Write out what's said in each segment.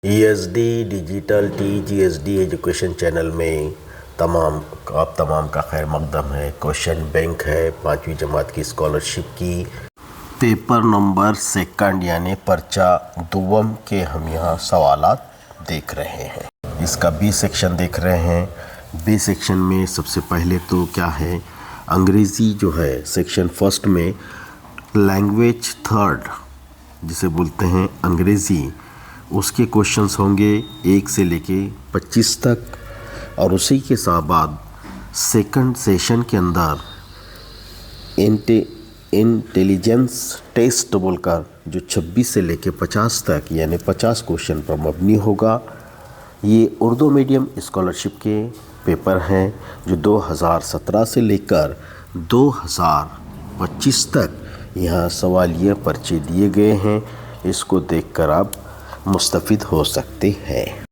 ESD digital TGSD education channel में आप तमाम का खैर मकदम है। क्वेश्चन बैंक है 5वीं जमात की स्कॉलरशिप की पेपर नंबर सेकंड यानी पर्चा दुवम के हम यहाँ सवालात देख रहे हैं। इसका बी सेक्शन देख रहे हैं। बी सेक्शन में सबसे पहले तो क्या है, अंग्रेज़ी जो है सेक्शन फर्स्ट में लैंग्वेज थर्ड जिसे बोलते हैं अंग्रेज़ी, उसके क्वेश्चंस होंगे 1 से लेके 25 तक। और उसी के साथ बाद सेकंड सेशन के अंदर इंटेलिजेंस टेस्ट बोलकर जो 26 से लेके 50 तक यानी 50 क्वेश्चन पर मबनी होगा। ये उर्दू मीडियम स्कॉलरशिप के पेपर हैं जो 2017 से लेकर 2025 तक यहाँ सवालिया पर्चे दिए गए हैं। इसको देखकर आप मुस्तफ़िद हो सकते हैं।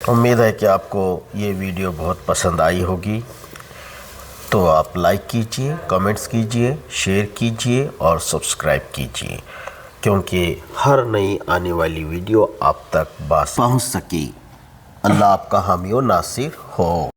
उम्मीद है कि आपको ये वीडियो बहुत पसंद आई होगी। तो आप लाइक कीजिए, कमेंट्स कीजिए, शेयर कीजिए और सब्सक्राइब कीजिए, क्योंकि हर नई आने वाली वीडियो आप तक बस पहुंच सके। अल्लाह आपका हामी व नासिर हो।